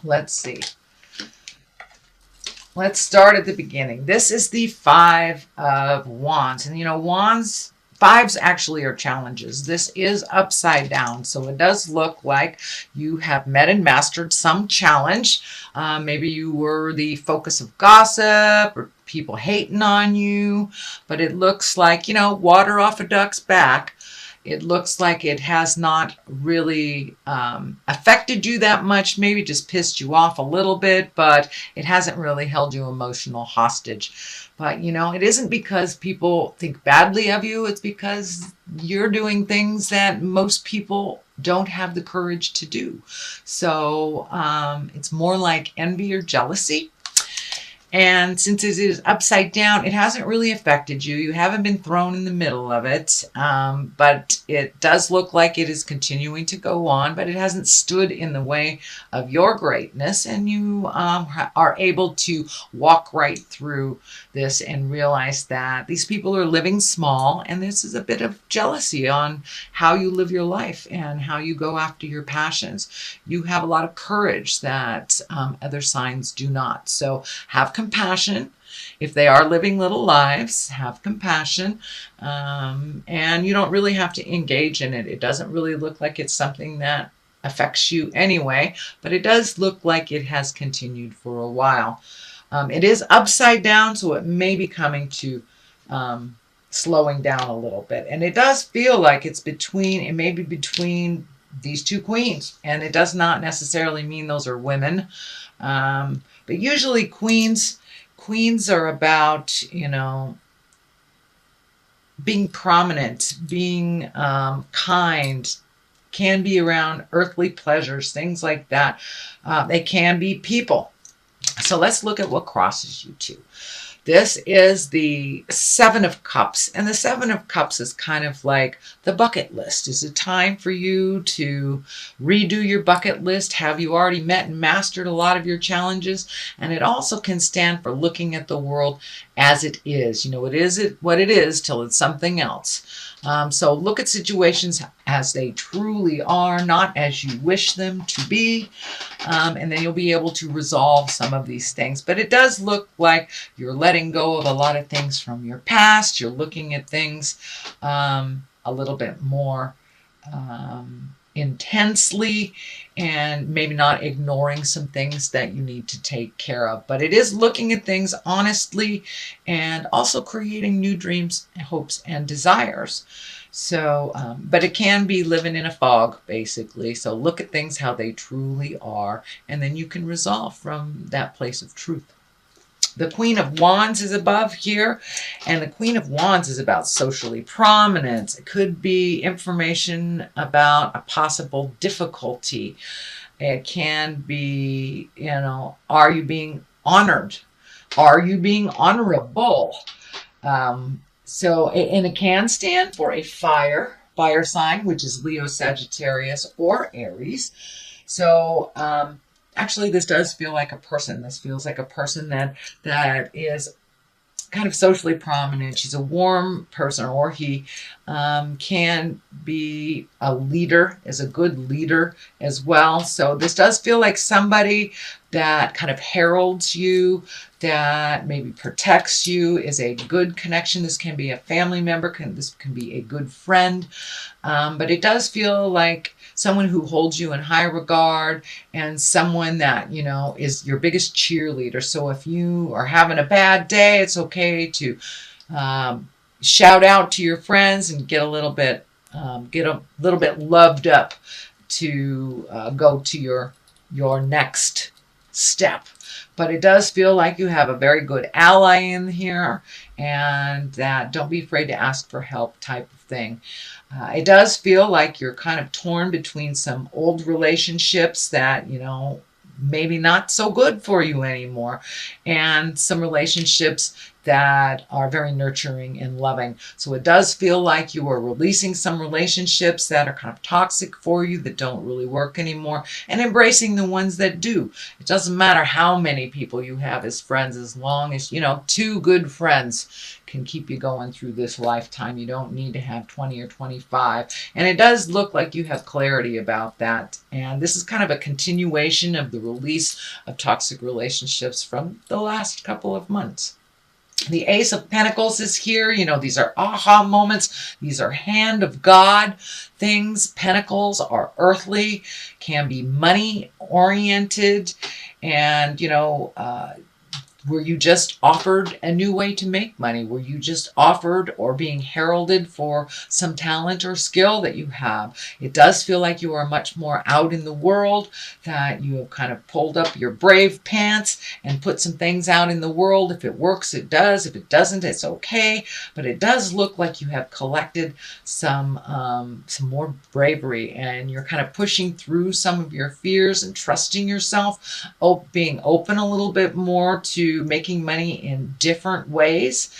Let's see. Let's start at the beginning. This is the Five of Wands. And you know, wands, fives actually are challenges. This is upside down. So it does look like you have met and mastered some challenge. Maybe you were the focus of gossip or people hating on you. But it looks like, you know, water off a duck's back. It looks like it has not really affected you that much, maybe just pissed you off a little bit, but it hasn't really held you emotional hostage. But, you know, it isn't because people think badly of you. It's because you're doing things that most people don't have the courage to do. So it's more like envy or jealousy. And since it is upside down, it hasn't really affected you. You haven't been thrown in the middle of it. But it does look like it is continuing to go on, but it hasn't stood in the way of your greatness. And you are able to walk right through this and realize that these people are living small. And this is a bit of jealousy on how you live your life and how you go after your passions. You have a lot of courage that other signs do not. So have compassion. If they are living little lives, have compassion. And you don't really have to engage in it. It doesn't really look like it's something that affects you anyway, but it does look like it has continued for a while. It is upside down, so it may be coming to slowing down a little bit. And it does feel like it's between, it may be between these two queens. And it does not necessarily mean those are women. But usually queens are about, you know, being prominent, being kind, can be around earthly pleasures, things like that. They can be people. So let's look at what crosses you two. This is the Seven of Cups. And the Seven of Cups is kind of like the bucket list. Is it time for you to redo your bucket list? Have you already met and mastered a lot of your challenges? And it also can stand for looking at the world as it is. You know, it is what it is till it's something else. So look at situations as they truly are, not as you wish them to be. And then you'll be able to resolve some of these things. But it does look like you're letting go of a lot of things from your past. You're looking at things a little bit more intensely, and maybe not ignoring some things that you need to take care of. But it is looking at things honestly and also creating new dreams, hopes, and desires. So, but it can be living in a fog, basically. So look at things how they truly are, and then you can resolve from that place of truth. The Queen of Wands is above here, and the Queen of Wands is about socially prominence. It could be information about a possible difficulty. It can be, you know, are you being honored? Are you being honorable? And it can stand for a fire sign, which is Leo, Sagittarius, or Aries. So, actually, this does feel like a person. This feels like a person that is kind of socially prominent. She's a warm person, or he can be a leader, is a good leader as well. So this does feel like somebody that kind of heralds you, that maybe protects you, is a good connection. This can be a family member, this can be a good friend. But it does feel like someone who holds you in high regard, and someone that, you know, is your biggest cheerleader. So if you are having a bad day, it's okay to shout out to your friends and get a little bit loved up to go to your next step. But it does feel like you have a very good ally in here, and that don't be afraid to ask for help type of thing. It does feel like you're kind of torn between some old relationships that, you know, maybe not so good for you anymore, and some relationships that are very nurturing and loving. So it does feel like you are releasing some relationships that are kind of toxic for you, that don't really work anymore, and embracing the ones that do. It doesn't matter how many people you have as friends, as long as, 2 good friends can keep you going through this lifetime. You don't need to have 20 or 25. And it does look like you have clarity about that. And this is kind of a continuation of the release of toxic relationships from the last couple of months. The Ace of Pentacles is here. These are aha moments. These are hand of God things. Pentacles are earthly, can be money oriented, and, were you just offered a new way to make money? Were you just offered or being heralded for some talent or skill that you have? It does feel like you are much more out in the world, that you have kind of pulled up your brave pants and put some things out in the world. If it works, it does. If it doesn't, it's okay. But it does look like you have collected some more bravery, and you're kind of pushing through some of your fears and trusting yourself, being open a little bit more to making money in different ways.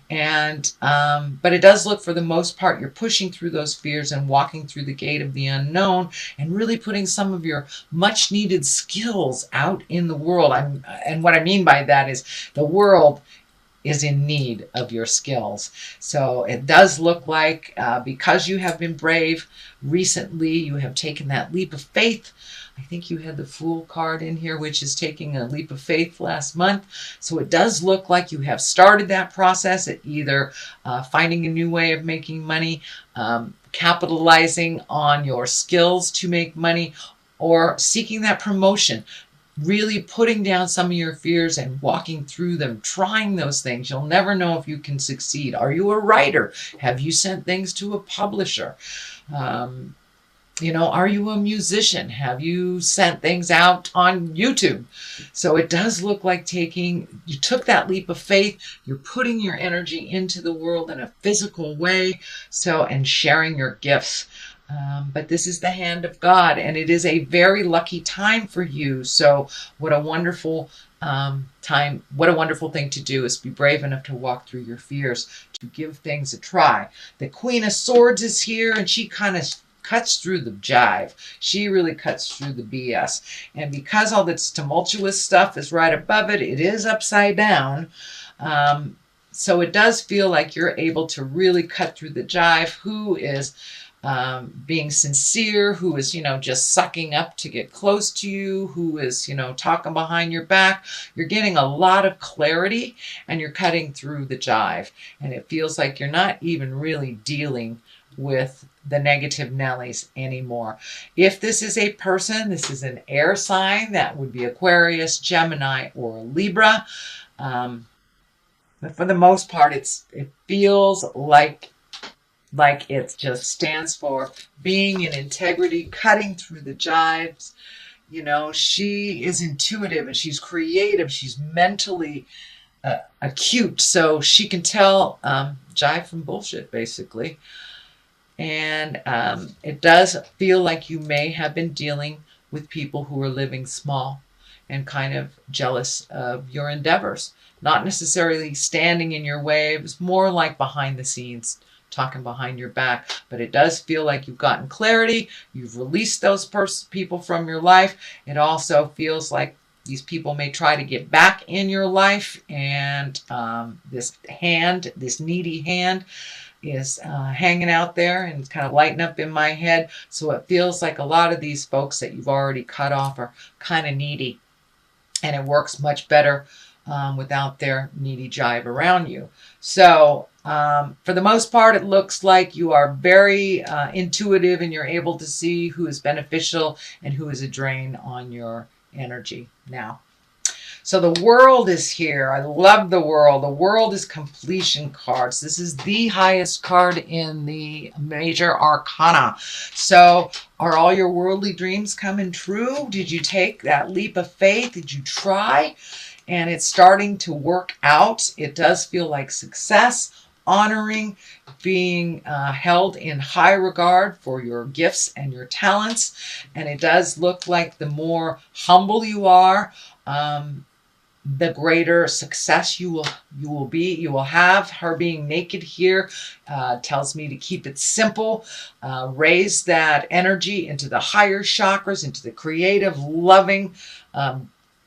And but it does look, for the most part, you're pushing through those fears and walking through the gate of the unknown, and really putting some of your much needed skills out in the world. And what I mean by that is, the world is in need of your skills. So it does look like, because you have been brave recently, you have taken that leap of faith. I think you had the Fool card in here, which is taking a leap of faith last month. So it does look like you have started that process at either finding a new way of making money, capitalizing on your skills to make money, or seeking that promotion. Really putting down some of your fears and walking through them, trying those things. You'll never know if you can succeed. Are you a writer? Have you sent things to a publisher? Are you a musician? Have you sent things out on YouTube? So it does look like you took that leap of faith. You're putting your energy into the world in a physical way. and sharing your gifts. But this is the hand of God, and it is a very lucky time for you. So what a wonderful time. What a wonderful thing to do is be brave enough to walk through your fears, to give things a try. The Queen of Swords is here, and she kind of cuts through the jive. She really cuts through the BS. And because all this tumultuous stuff is right above it, it is upside down. So it does feel like you're able to really cut through the jive. Who is being sincere, who is, just sucking up to get close to you, who is, talking behind your back. You're getting a lot of clarity, and you're cutting through the jive. And it feels like you're not even really dealing with the negative Nellies anymore. If this is a person, this is an air sign. That would be Aquarius, Gemini, or Libra. But for the most part, it feels like it just stands for being in integrity, cutting through the jives. She is intuitive, and she's creative. She's mentally acute, so she can tell jive from bullshit, basically. And it does feel like you may have been dealing with people who are living small and kind of jealous of your endeavors. Not necessarily standing in your way. It was more like behind the scenes, talking behind your back. But it does feel like you've gotten clarity. You've released those people from your life. It also feels like these people may try to get back in your life. And this needy hand, is hanging out there and it's kind of lighting up in my head. So it feels like a lot of these folks that you've already cut off are kind of needy. And it works much better without their needy jive around you. So for the most part, it looks like you are very intuitive, and you're able to see who is beneficial and who is a drain on your energy now. So the World is here. I love the World. The World is completion cards. This is the highest card in the major arcana. So are all your worldly dreams coming true? Did you take that leap of faith? Did you try? And it's starting to work out. It does feel like success, honoring, being held in high regard for your gifts and your talents. And it does look like the more humble you are, the greater success you will have. Her being naked here tells me to keep it simple, raise that energy into the higher chakras, into the creative, loving,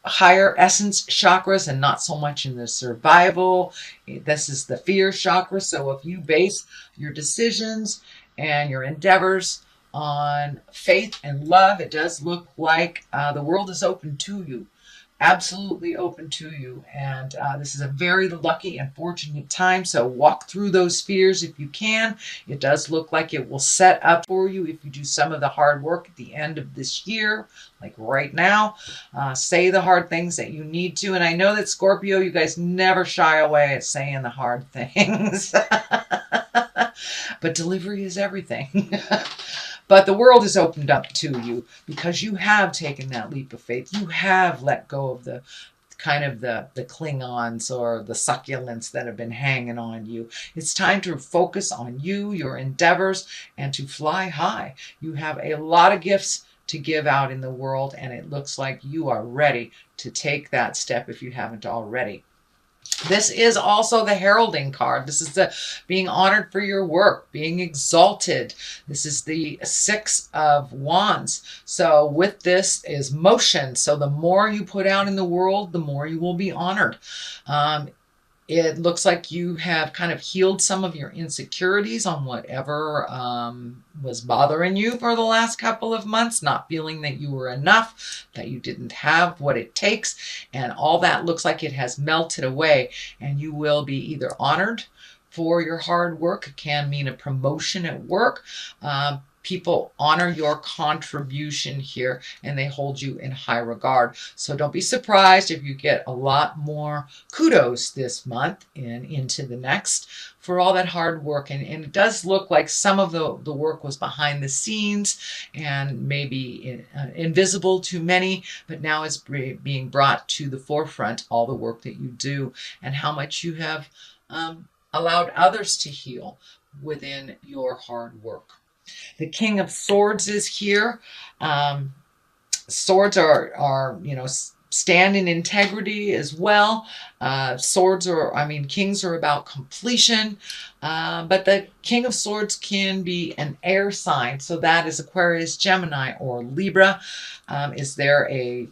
higher essence chakras, and not so much in the survival. This is the fear chakra. So if you base your decisions and your endeavors on faith and love, it does look like the world is open to you, absolutely open to you. And this is a very lucky and fortunate time. So walk through those fears if you can. It does look like it will set up for you if you do some of the hard work at the end of this year, like right now. Say the hard things that you need to. And I know that Scorpio, you guys never shy away at saying the hard things. But delivery is everything. But the world is opened up to you because you have taken that leap of faith. You have let go of the kind of the Klingons or the succulents that have been hanging on you. It's time to focus on you, your endeavors, and to fly high. You have a lot of gifts to give out in the world, and it looks like you are ready to take that step if you haven't already. This is also the heralding card. This is the being honored for your work, being exalted. This is the 6 of Wands. So with this is motion. So the more you put out in the world, the more you will be honored. It looks like you have kind of healed some of your insecurities on whatever was bothering you for the last couple of months, not feeling that you were enough, that you didn't have what it takes. And all that looks like it has melted away, and you will be either honored for your hard work. It can mean a promotion at work. People honor your contribution here, and they hold you in high regard. So don't be surprised if you get a lot more kudos this month and into the next for all that hard work. And it does look like some of the work was behind the scenes and maybe invisible to many, but now it's being brought to the forefront, all the work that you do and how much you have allowed others to heal within your hard work. The King of Swords is here. Swords are stand in integrity as well. Kings are about completion. But the King of Swords can be an air sign. So that is Aquarius, Gemini, or Libra. Is there a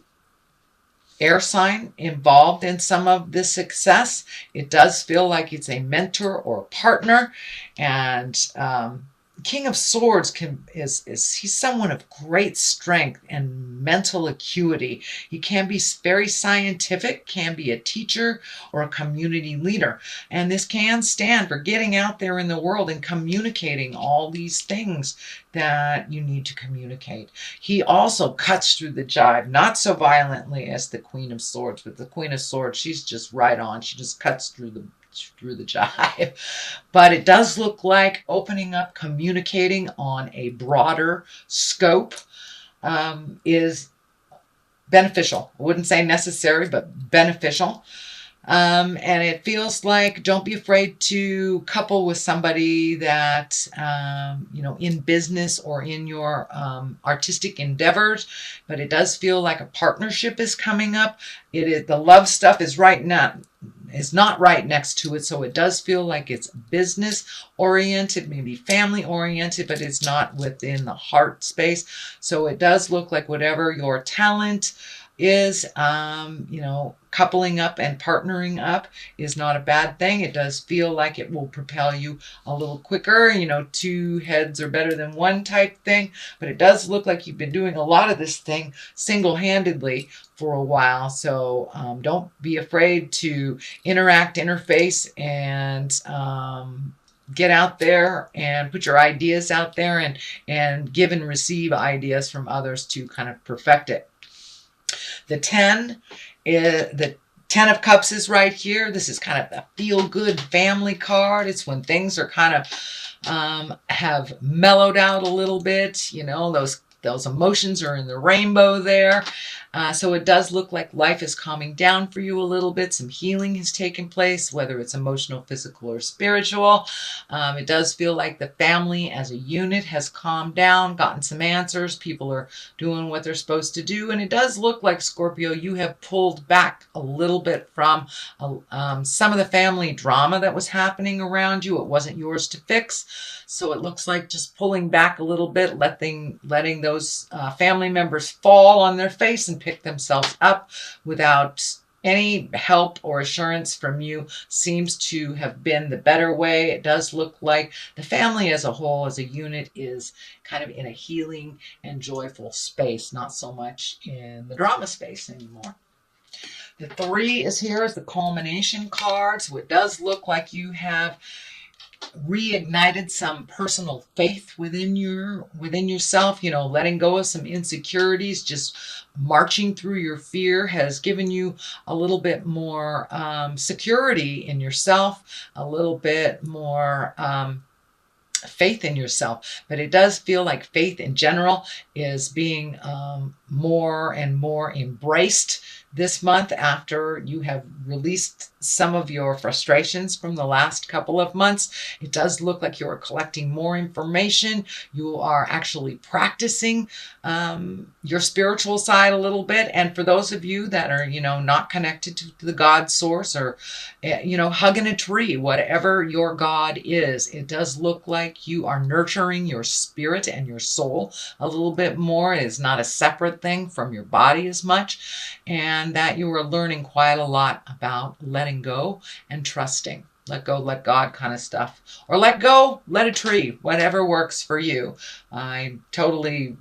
air sign involved in some of this success? It does feel like it's a mentor or partner. And King of Swords he's someone of great strength and mental acuity. He can be very scientific, can be a teacher or a community leader. And this can stand for getting out there in the world and communicating all these things that you need to communicate. He also cuts through the jive, not so violently as the Queen of Swords, but the Queen of Swords, she's just right on. She just cuts through the jive. But it does look like opening up, communicating on a broader scope is beneficial. I wouldn't say necessary, but beneficial. And it feels like don't be afraid to couple with somebody that, in business or in your artistic endeavors, but it does feel like a partnership is coming up. The love stuff is not right next to it. So it does feel like it's business oriented, maybe family oriented, but it's not within the heart space. So it does look like whatever your talent is, coupling up and partnering up is not a bad thing. It does feel like it will propel you a little quicker, two heads are better than one type thing, but it does look like you've been doing a lot of this thing single-handedly for a while. So don't be afraid to interface, and get out there and put your ideas out there and give and receive ideas from others to kind of perfect it. The 10 of Cups is right here. This is kind of the feel-good family card. It's when things are kind of have mellowed out a little bit. Those those emotions are in the rainbow there. So it does look like life is calming down for you a little bit. Some healing has taken place, whether it's emotional, physical, or spiritual. It does feel like the family as a unit has calmed down, gotten some answers. People are doing what they're supposed to do. And it does look like, Scorpio, you have pulled back a little bit from some of the family drama that was happening around you. It wasn't yours to fix. So it looks like just pulling back a little bit, letting those family members fall on their face and pick themselves up without any help or assurance from you seems to have been the better way. It does look like the family as a whole, as a unit, is kind of in a healing and joyful space, not so much in the drama space anymore. The 3 is here as the culmination card. So it does look like you have reignited some personal faith within yourself. Letting go of some insecurities, just marching through your fear has given you a little bit more security in yourself, a little bit more faith in yourself. But it does feel like faith in general is being more and more embraced this month after you have released some of your frustrations from the last couple of months. It does look like you are collecting more information. You are actually practicing your spiritual side a little bit. And for those of you that are, not connected to the God source, or, hugging a tree, whatever your God is, it does look like you are nurturing your spirit and your soul a little bit more. It is not a separate thing from your body as much. And that you are learning quite a lot about letting go and trusting. Let go, let God kind of stuff. Or let go, let a tree, whatever works for you. I totally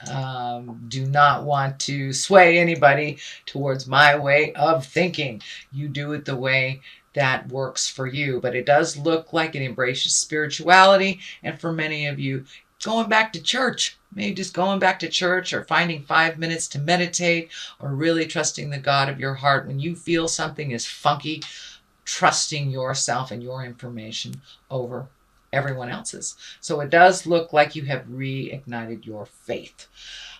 do not want to sway anybody towards my way of thinking. You do it the way that works for you. But it does look like it embraces spirituality. And for many of you, going back to church, maybe just going back to church, or finding 5 minutes to meditate, or really trusting the God of your heart when you feel something is funky, trusting yourself and your information over everyone else's. So it does look like you have reignited your faith.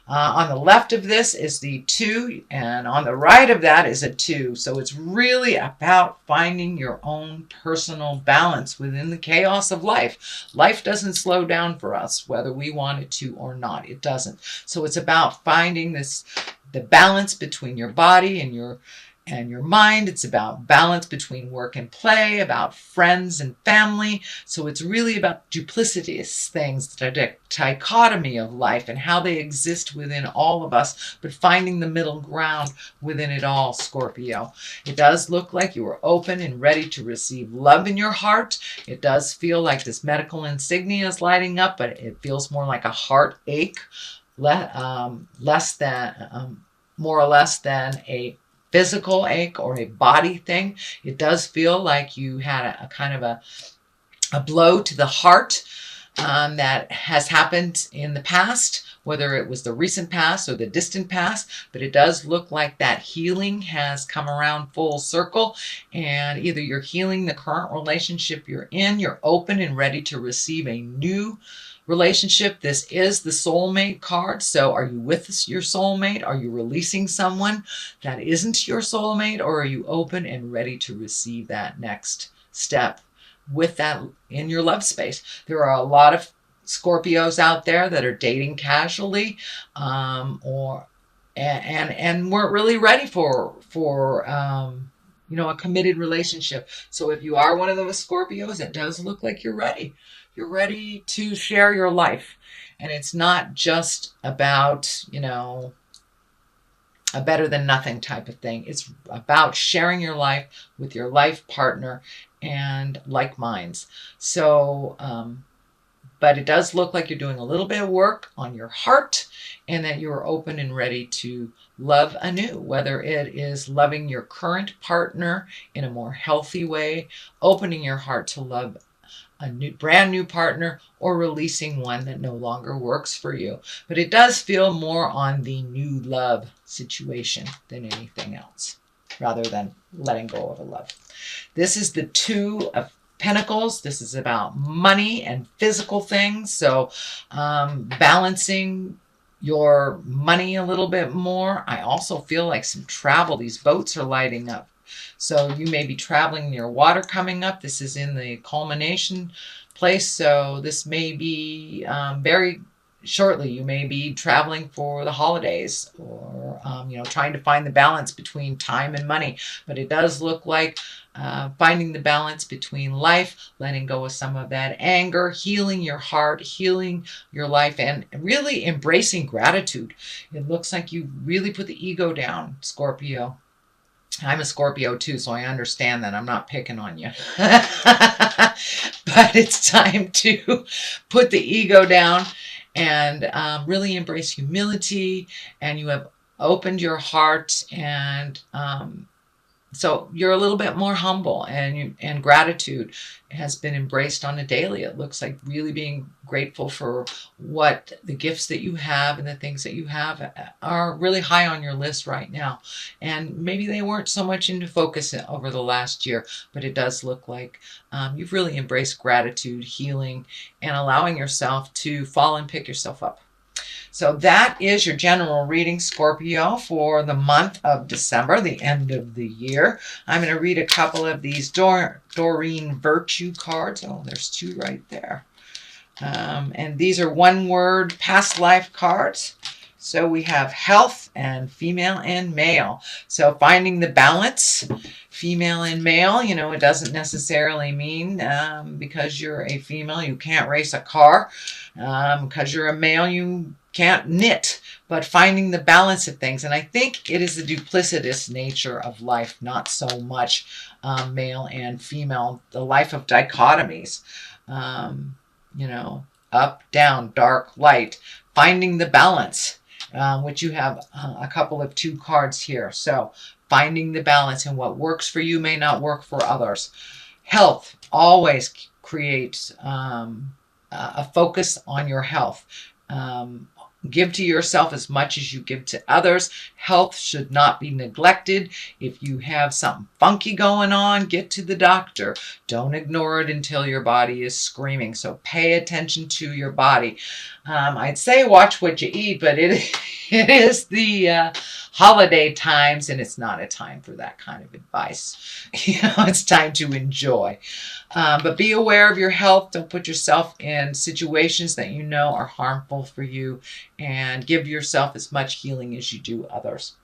On the left of this is the 2, and on the right of that is a 2. So it's really about finding your own personal balance within the chaos of life. Life doesn't slow down for us, whether we want it to or not. It doesn't. So it's about finding the balance between your body and your mind. It's about balance between work and play, about friends and family. So it's really about duplicitous things, the dichotomy of life and how they exist within all of us, but finding the middle ground within it all, Scorpio. It does look like you are open and ready to receive love in your heart. It does feel like this medical insignia is lighting up, but it feels more like a heartache, more or less than a physical ache or a body thing. It does feel like you had a kind of a blow to the heart that has happened in the past, whether it was the recent past or the distant past. But it does look like that healing has come around full circle, and either you're healing the current relationship you're in, you're open and ready to receive a new relationship. This is the soulmate card. So are you with your soulmate? Are you releasing someone that isn't your soulmate? Or are you open and ready to receive that next step with that in your love space? There are a lot of Scorpios out there that are dating casually, and weren't really ready for a committed relationship. So if you are one of those Scorpios, it does look like you're ready. You're ready to share your life. And it's not just about, a better than nothing type of thing. It's about sharing your life with your life partner and like minds. So, but it does look like you're doing a little bit of work on your heart, and that you're open and ready to love anew, whether it is loving your current partner in a more healthy way, opening your heart to love a brand new partner, or releasing one that no longer works for you. But it does feel more on the new love situation than anything else, rather than letting go of a love. This is the 2 of Pentacles. This is about money and physical things. So balancing your money a little bit more. I also feel like some travel. These boats are lighting up. So you may be traveling near water coming up. This is in the culmination place. So this may be very shortly. You may be traveling for the holidays, or trying to find the balance between time and money. But it does look like finding the balance between life, letting go of some of that anger, healing your heart, healing your life, and really embracing gratitude. It looks like you really put the ego down, Scorpio. I'm a Scorpio too, so I understand that. I'm not picking on you. But it's time to put the ego down and really embrace humility. And you have opened your heart, and so you're a little bit more humble, and gratitude has been embraced on a daily. It looks like really being grateful for what the gifts that you have and the things that you have are really high on your list right now. And maybe they weren't so much into focus over the last year, but it does look like you've really embraced gratitude, healing, and allowing yourself to fall and pick yourself up. So that is your general reading, Scorpio, for the month of December, the end of the year. I'm going to read a couple of these Doreen Virtue cards. Oh, there's two right there. And these are one-word past life cards. So we have health and female and male. So finding the balance, female and male, it doesn't necessarily mean because you're a female you can't race a car. Because you're a male you can't knit, but finding the balance of things. And I think it is the duplicitous nature of life, not so much male and female, the life of dichotomies, up, down, dark, light, finding the balance, which you have a couple of two cards here. So finding the balance, and what works for you may not work for others. Health always creates a focus on your health. Give to yourself as much as you give to others. Health should not be neglected. If you have something funky going on, get to the doctor. Don't ignore it until your body is screaming. So pay attention to your body. I'd say watch what you eat, but it is the holiday times, and it's not a time for that kind of advice. It's time to enjoy. But be aware of your health. Don't put yourself in situations that you know are harmful for you, and give yourself as much healing as you do others.